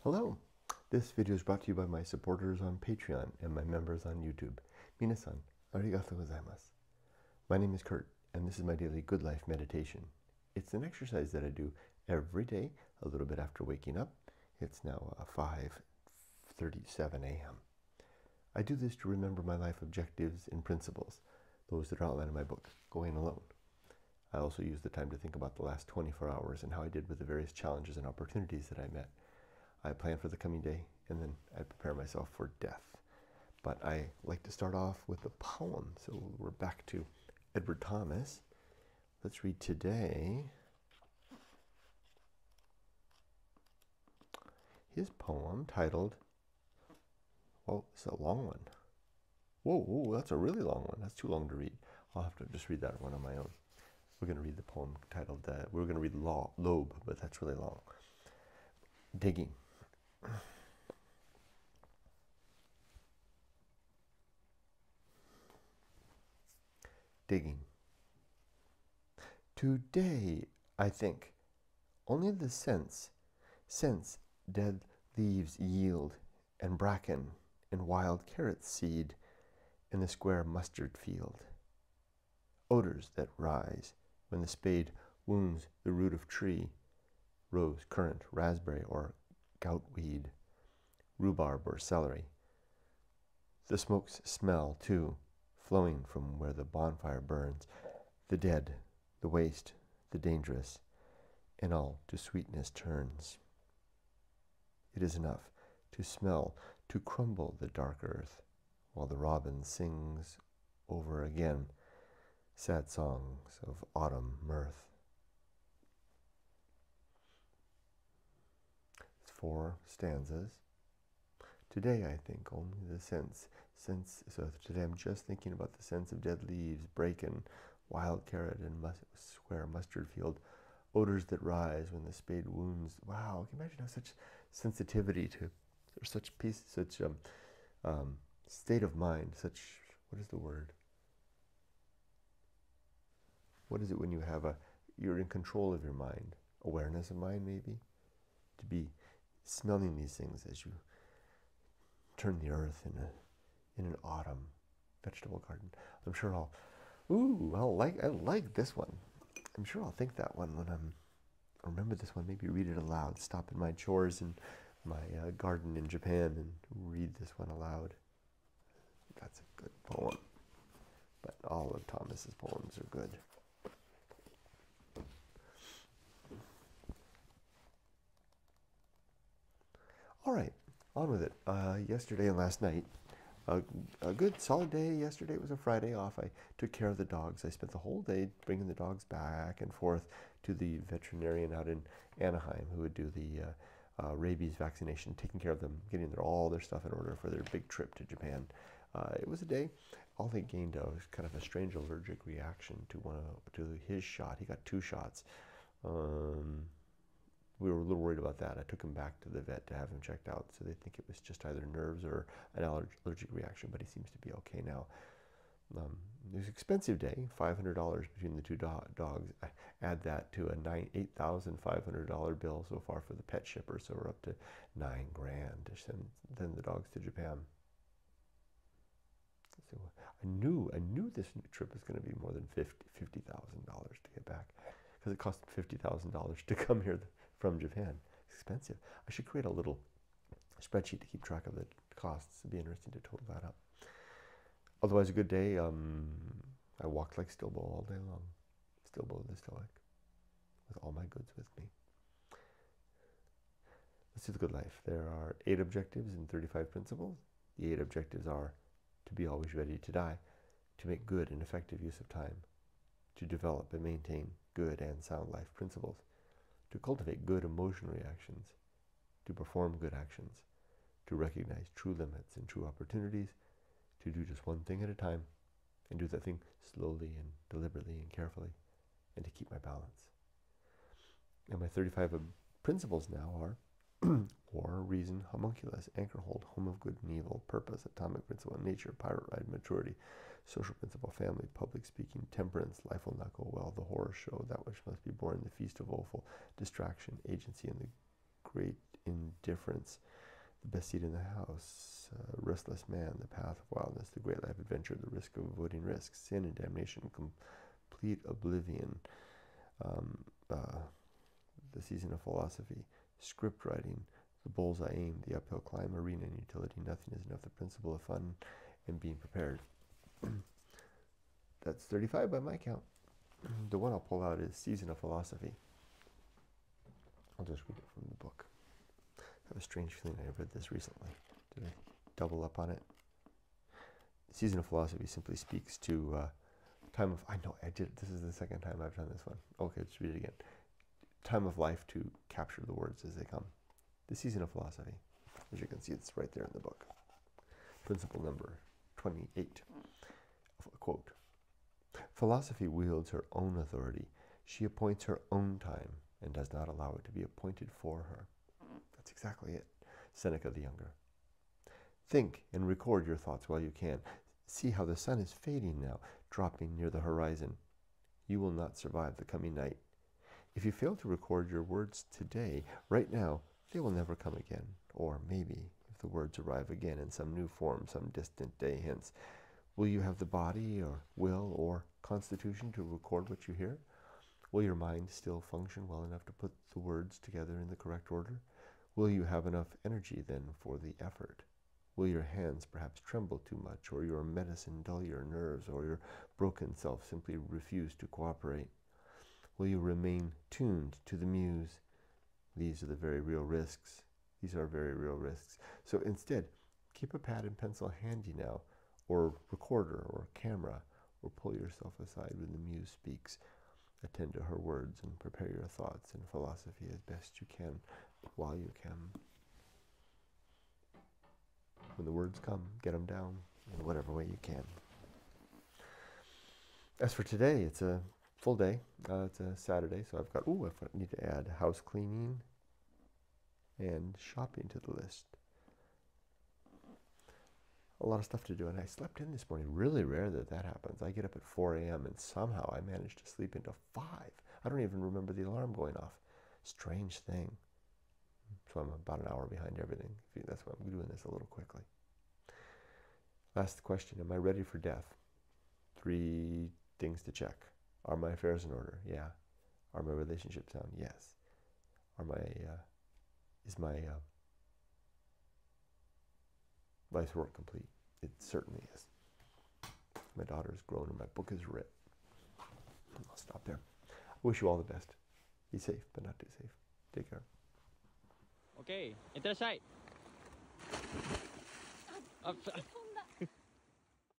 Hello! This video is brought to you by my supporters on Patreon and my members on YouTube. Minasan, arigatou gozaimasu. My name is Kurt, and this is my daily Good Life meditation. It's an exercise that I do every day, a little bit after waking up. It's now 5:37 a.m. I do this to remember my life objectives and principles, those that are outlined in my book, Going Alone. I also use the time to think about the last 24 hours and how I did with the various challenges and opportunities that I met. I plan for the coming day, and then I prepare myself for death. But I like to start off with a poem, so we're back to Edward Thomas. Let's read today his poem titled, well, it's a long one. Whoa, that's a really long one. That's too long to read. I'll have to just read that one on my own. We're going to read the poem titled, we're going to read Lobe, but that's really long. Digging. Digging. Today, I think, only the sense dead leaves yield, and bracken and wild carrot seed in the square mustard field. Odors that rise when the spade wounds the root of tree, rose, currant, raspberry, or goutweed, rhubarb or celery. The smokes smell, too, flowing from where the bonfire burns, the dead, the waste, the dangerous, and all to sweetness turns. It is enough to smell, to crumble the dark earth, while the robin sings over again sad songs of autumn mirth. It's 4 stanzas. Today, I think, only the sense, so today I'm just thinking about the sense of dead leaves, bracken, wild carrot, and square mustard field, odors that rise when the spade wounds. Wow, can you imagine how such sensitivity to, or such peace, such state of mind, such, what is the word? What is it when you have you're in control of your mind, awareness of mind maybe, to be smelling these things as you turn the earth in an autumn vegetable garden. I'm sure I like this one. I'm sure I'll think that one when I remember this one. Maybe read it aloud. Stop in my chores in my garden in Japan and read this one aloud. That's a good poem. But all of Thomas's poems are good. All right, on with it. Yesterday and last night, a good solid day. Yesterday was a Friday off. I took care of the dogs. I spent the whole day bringing the dogs back and forth to the veterinarian out in Anaheim who would do the rabies vaccination, taking care of them, getting all their stuff in order for their big trip to Japan. It was a day. All they gained was kind of a strange allergic reaction to his shot. He got 2 shots. We were a little worried about that. I took him back to the vet to have him checked out, so they think it was just either nerves or an allergic reaction, but he seems to be okay now. It was an expensive day, $500 between the 2 dogs. I add that to a $8,500 bill so far for the pet shipper, so we're up to $9,000 to send the dogs to Japan. So I knew this trip was going to be more than $50,000 to get back, because it cost $50,000 to come here from Japan. It's expensive. I should create a little spreadsheet to keep track of the costs. It'd be interesting to total that up. Otherwise, a good day. I walked like Stilbo all day long. Stilbo the Stoic, with all my goods with me. Let's do the good life. There are 8 objectives and 35 principles. The 8 objectives are to be always ready to die, to make good and effective use of time, to develop and maintain good and sound life principles, to cultivate good emotional reactions, to perform good actions, to recognize true limits and true opportunities, to do just one thing at a time, and do that thing slowly and deliberately and carefully, and to keep my balance. And my 35 principles now are War, Reason, Homunculus, Anchorhold, Home of Good and Evil, Purpose, Atomic Principle, Nature, Pirate Ride, Maturity, Social Principle, Family, Public Speaking, Temperance, Life Will Not Go Well, The Horror Show, That Which Must Be Born, The Feast of Woeful, Distraction, Agency, and the Great indifference, the best seat in the house, restless man, the path of wildness, the great life adventure, the risk of avoiding risks, sin and damnation, complete oblivion, the season of philosophy, script writing, the bullseye aim, the uphill climb, arena and utility, nothing is enough, the principle of fun, and being prepared. That's 35 by my count. The one I'll pull out is Season of Philosophy. I'll just read it from the book. I have a strange feeling I read this recently. Did I double up on it? Season of Philosophy simply speaks to time of, I know, I did, this is the second time I've done this one. Okay, let's read it again. Time of life to capture the words as they come. The Season of Philosophy. As you can see, it's right there in the book. Principle number 28. A quote. Philosophy wields her own authority. She appoints her own time and does not allow it to be appointed for her. That's exactly it. Seneca the Younger. Think and record your thoughts while you can. See how the sun is fading now, dropping near the horizon. You will not survive the coming night. If you fail to record your words today, right now, they will never come again. Or maybe, if the words arrive again in some new form, some distant day hence, will you have the body or will or constitution to record what you hear? Will your mind still function well enough to put the words together in the correct order? Will you have enough energy then for the effort? Will your hands perhaps tremble too much, or your medicine dull your nerves, or your broken self simply refuse to cooperate? Will you remain tuned to the muse? These are the very real risks. These are very real risks. So instead, keep a pad and pencil handy now, or recorder, or camera, or pull yourself aside when the muse speaks. Attend to her words and prepare your thoughts and philosophy as best you can while you can. When the words come, get them down in whatever way you can. As for today, it's a full day. It's a Saturday, so I've got, I need to add house cleaning and shopping to the list. A lot of stuff to do, and I slept in this morning. Really rare that that happens. I get up at 4 a.m. and somehow I managed to sleep into 5. I don't even remember the alarm going off. Strange thing. So I'm about an hour behind everything. That's why I'm doing this a little quickly. Last question, am I ready for death? 3 things to check. Are my affairs in order? Yeah. Are my relationships sound? Yes. Is my life's work complete? It certainly is. My daughter is grown and my book is writ. I'll stop there. I wish you all the best. Be safe, but not too safe. Take care. Okay, enter side. Up.